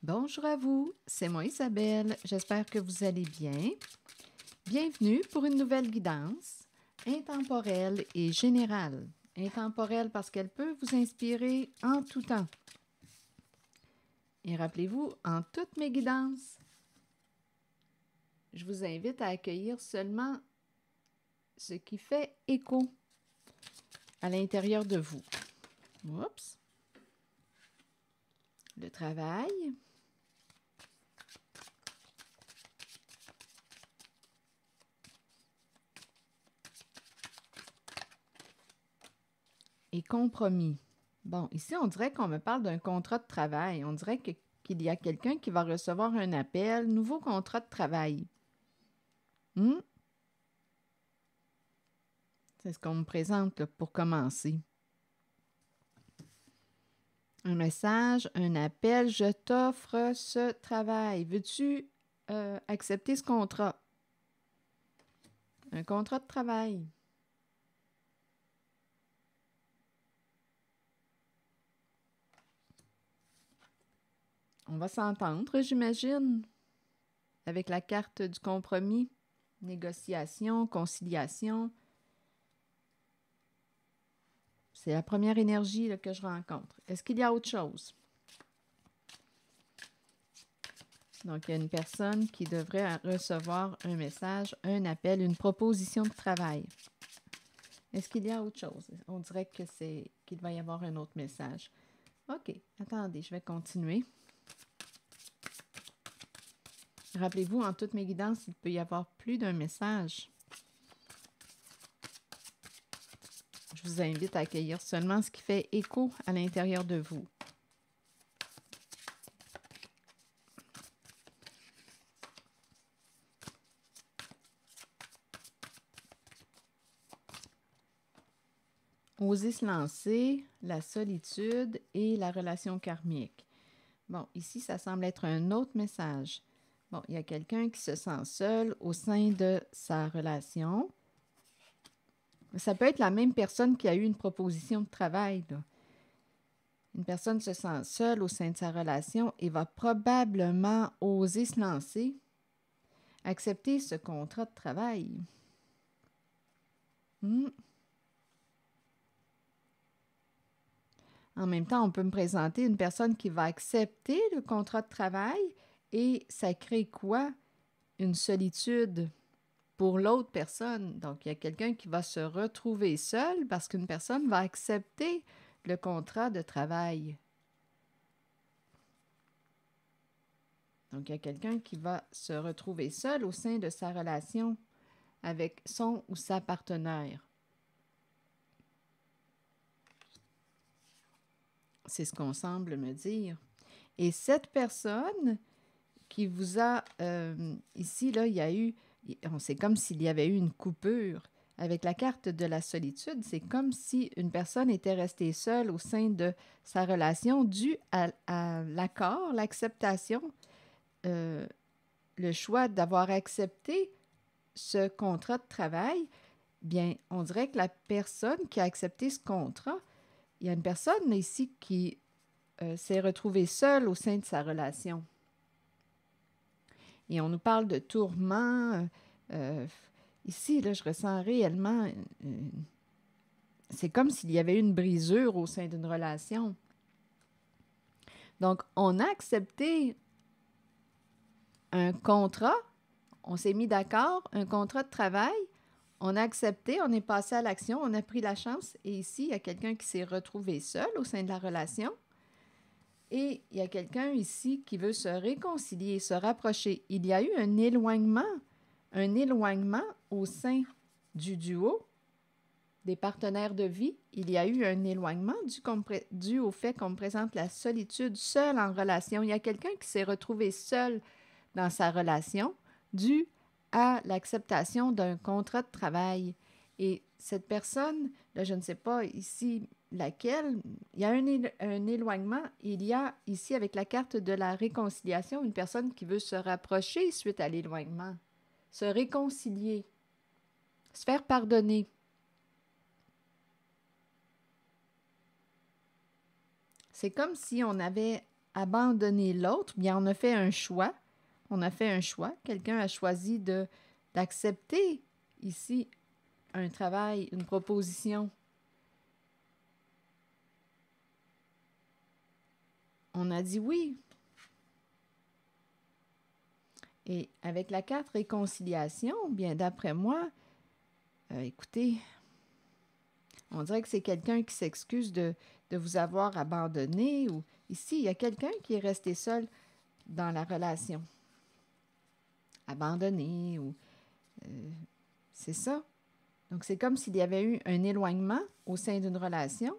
Bonjour à vous, c'est moi Isabelle, j'espère que vous allez bien. Bienvenue pour une nouvelle guidance intemporelle et générale. Intemporelle parce qu'elle peut vous inspirer en tout temps. Et rappelez-vous, en toutes mes guidances, je vous invite à accueillir seulement ce qui fait écho à l'intérieur de vous. Oups! Le travail. Et compromis. Bon, ici, on dirait qu'on me parle d'un contrat de travail. On dirait qu'il y a quelqu'un qui va recevoir un appel, nouveau contrat de travail. C'est ce qu'on me présente là, pour commencer. Un message, un appel, je t'offre ce travail. Veux-tu accepter ce contrat? Un contrat de travail. On va s'entendre, j'imagine, avec la carte du compromis, négociation, conciliation. C'est la première énergie là, que je rencontre. Est-ce qu'il y a autre chose? Donc, il y a une personne qui devrait recevoir un message, un appel, une proposition de travail. Est-ce qu'il y a autre chose? On dirait que qu'il va y avoir un autre message. OK, attendez, je vais continuer. Rappelez-vous, en toutes mes guidances, il peut y avoir plus d'un message. Je vous invite à accueillir seulement ce qui fait écho à l'intérieur de vous. Oser se lancer, la solitude et la relation karmique. Bon, ici, ça semble être un autre message. Bon, il y a quelqu'un qui se sent seul au sein de sa relation. Ça peut être la même personne qui a eu une proposition de travail, là. Une personne se sent seule au sein de sa relation et va probablement oser se lancer, accepter ce contrat de travail. En même temps, on peut me présenter une personne qui va accepter le contrat de travail et ça crée quoi? Une solitude pour l'autre personne. Donc, il y a quelqu'un qui va se retrouver seul parce qu'une personne va accepter le contrat de travail. Donc, il y a quelqu'un qui va se retrouver seul au sein de sa relation avec son ou sa partenaire. C'est ce qu'on semble me dire. Et cette personne qui vous a... ici, là, il y a eu... C'est comme s'il y avait eu une coupure. Avec la carte de la solitude, c'est comme si une personne était restée seule au sein de sa relation due à l'accord, l'acceptation, le choix d'avoir accepté ce contrat de travail. Bien, on dirait que la personne qui a accepté ce contrat, il y a une personne ici qui s'est retrouvée seule au sein de sa relation. Et on nous parle de tourments. Ici, là, je ressens réellement... c'est comme s'il y avait eu une brisure au sein d'une relation. Donc, on a accepté un contrat, on s'est mis d'accord, un contrat de travail, on a accepté, on est passé à l'action, on a pris la chance. Et ici, il y a quelqu'un qui s'est retrouvé seul au sein de la relation. Et il y a quelqu'un ici qui veut se réconcilier, se rapprocher. Il y a eu un éloignement au sein du duo, des partenaires de vie. Il y a eu un éloignement dû au fait qu'on me présente la solitude, seule en relation. Il y a quelqu'un qui s'est retrouvé seul dans sa relation dû à l'acceptation d'un contrat de travail. Et cette personne, là, je ne sais pas ici laquelle, il y a un éloignement. Il y a ici, avec la carte de la réconciliation, une personne qui veut se rapprocher suite à l'éloignement, se réconcilier, se faire pardonner. C'est comme si on avait abandonner l'autre, bien, on a fait un choix. On a fait un choix. Quelqu'un a choisi d'accepter ici un travail, une proposition. On a dit oui. Et avec la carte réconciliation, bien, d'après moi, écoutez, on dirait que c'est quelqu'un qui s'excuse de vous avoir abandonné. Ou ici, il y a quelqu'un qui est resté seul dans la relation. Abandonné ou... c'est ça. Donc, c'est comme s'il y avait eu un éloignement au sein d'une relation,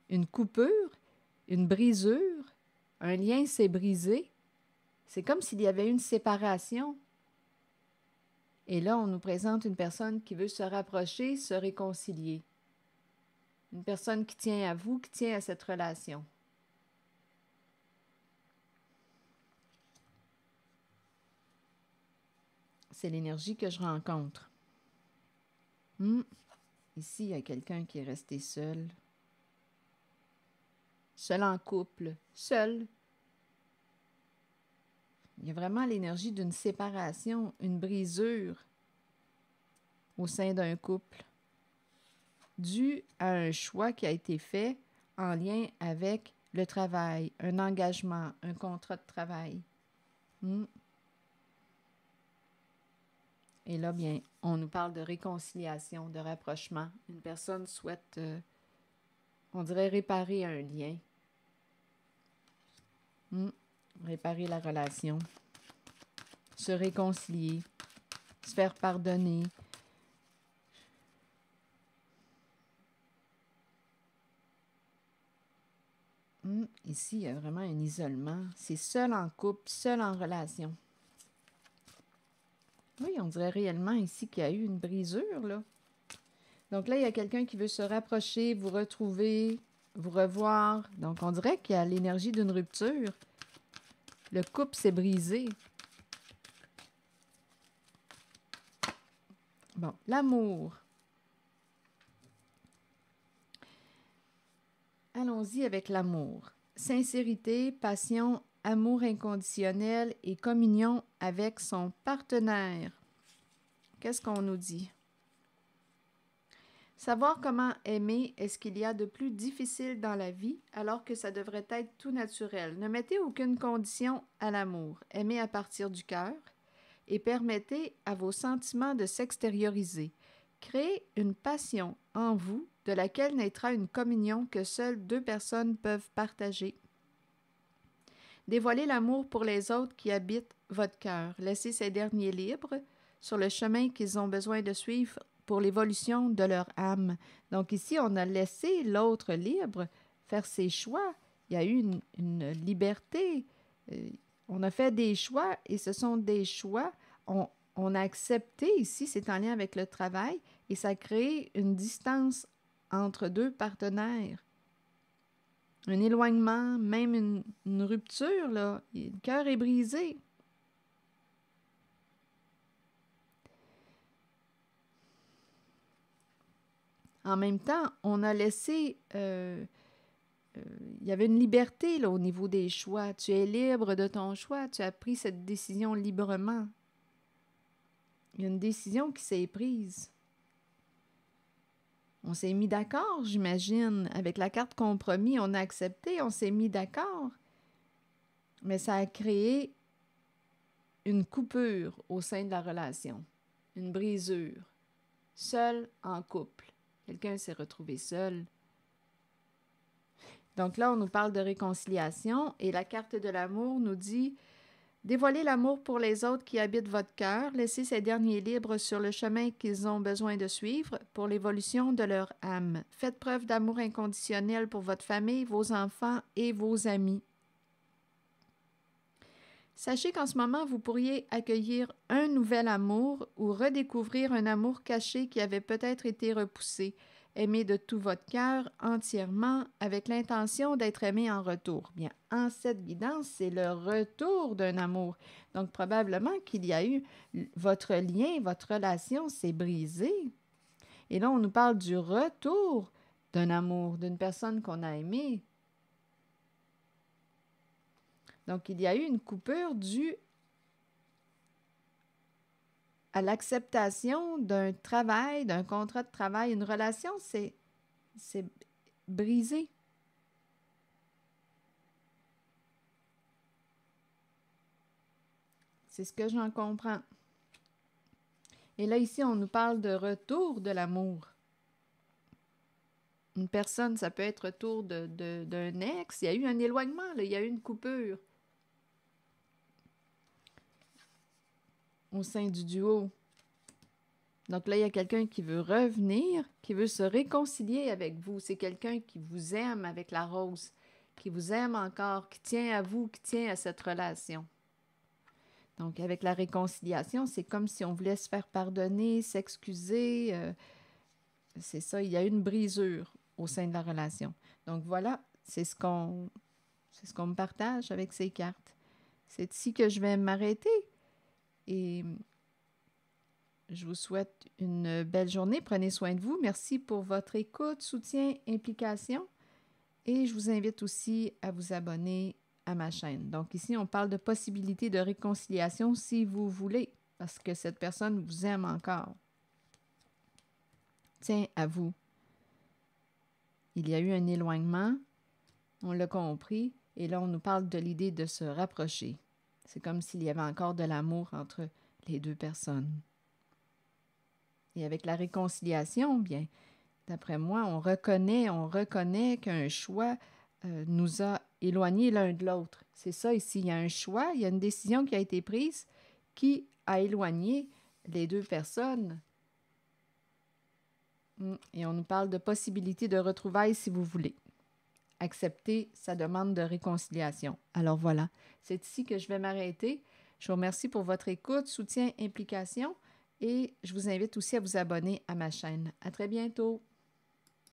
une coupure, une brisure, un lien s'est brisé. C'est comme s'il y avait eu une séparation. Et là, on nous présente une personne qui veut se rapprocher, se réconcilier. Une personne qui tient à vous, qui tient à cette relation. C'est l'énergie que je rencontre. Ici, il y a quelqu'un qui est resté seul. Seul en couple. Seul. Il y a vraiment l'énergie d'une séparation, une brisure au sein d'un couple, dû à un choix qui a été fait en lien avec le travail, un engagement, un contrat de travail. Et là, bien, on nous parle de réconciliation, de rapprochement. Une personne souhaite, on dirait, réparer un lien. Réparer la relation. Se réconcilier. Se faire pardonner. Ici, il y a vraiment un isolement. C'est seul en couple, seul en relation. Oui, on dirait réellement ici qu'il y a eu une brisure, là. Donc là, il y a quelqu'un qui veut se rapprocher, vous retrouver, vous revoir. Donc, on dirait qu'il y a l'énergie d'une rupture. Le couple s'est brisé. Bon, l'amour. Allons-y avec l'amour. Sincérité, passion, amour inconditionnel et communion avec son partenaire. Qu'est-ce qu'on nous dit? Savoir comment aimer est ce qu'il y a de plus difficile dans la vie, alors que ça devrait être tout naturel. Ne mettez aucune condition à l'amour. Aimez à partir du cœur et permettez à vos sentiments de s'extérioriser. Créez une passion en vous de laquelle naîtra une communion que seules deux personnes peuvent partager. Dévoilez l'amour pour les autres qui habitent votre cœur. Laissez ces derniers libres sur le chemin qu'ils ont besoin de suivre pour l'évolution de leur âme. Donc ici, on a laissé l'autre libre faire ses choix. Il y a eu une liberté. On a fait des choix et ce sont des choix. On a accepté ici, c'est en lien avec le travail, et ça crée une distance entre deux partenaires. Un éloignement, même une rupture, là. Le cœur est brisé. En même temps, on a laissé... il y avait une liberté là, au niveau des choix. Tu es libre de ton choix. Tu as pris cette décision librement. Il y a une décision qui s'est prise. On s'est mis d'accord, j'imagine. Avec la carte compromis, on a accepté, on s'est mis d'accord. Mais ça a créé une coupure au sein de la relation, une brisure. Seul en couple. Quelqu'un s'est retrouvé seul. Donc là, on nous parle de réconciliation et la carte de l'amour nous dit « Dévoilez l'amour pour les autres qui habitent votre cœur, laissez ces derniers libres sur le chemin qu'ils ont besoin de suivre pour l'évolution de leur âme. Faites preuve d'amour inconditionnel pour votre famille, vos enfants et vos amis. » Sachez qu'en ce moment, vous pourriez accueillir un nouvel amour ou redécouvrir un amour caché qui avait peut-être été repoussé. Aimez de tout votre cœur, entièrement, avec l'intention d'être aimé en retour. Bien, en cette guidance, c'est le retour d'un amour. Donc, probablement qu'il y a eu votre lien, votre relation s'est brisée. Et là, on nous parle du retour d'un amour, d'une personne qu'on a aimée. Donc, il y a eu une coupure due l'acceptation d'un travail, d'un contrat de travail. Une relation, c'est brisé. C'est ce que j'en comprends. Et là, ici, on nous parle de retour de l'amour. Une personne, ça peut être retour d'un ex. Il y a eu un éloignement, là, il y a eu une coupure au sein du duo. Donc là, il y a quelqu'un qui veut revenir, qui veut se réconcilier avec vous. C'est quelqu'un qui vous aime avec la rose, qui vous aime encore, qui tient à vous, qui tient à cette relation. Donc, avec la réconciliation, c'est comme si on voulait se faire pardonner, s'excuser. C'est ça, il y a une brisure au sein de la relation. Donc voilà, c'est ce qu'on me partage avec ces cartes. C'est ici que je vais m'arrêter et je vous souhaite une belle journée. Prenez soin de vous. Merci pour votre écoute, soutien, implication. Et je vous invite aussi à vous abonner à ma chaîne. Donc ici, on parle de possibilité de réconciliation si vous voulez, parce que cette personne vous aime encore. Tiens, à vous. Il y a eu un éloignement, on l'a compris, et là, on nous parle de l'idée de se rapprocher. C'est comme s'il y avait encore de l'amour entre les deux personnes. Et avec la réconciliation, bien, d'après moi, on reconnaît qu'un choix nous a éloignés l'un de l'autre. C'est ça ici, il y a un choix, il y a une décision qui a été prise qui a éloigné les deux personnes. Et on nous parle de possibilité de retrouvailles si vous voulez. Accepter sa demande de réconciliation. Alors voilà, c'est ici que je vais m'arrêter. Je vous remercie pour votre écoute, soutien, implication et je vous invite aussi à vous abonner à ma chaîne. À très bientôt!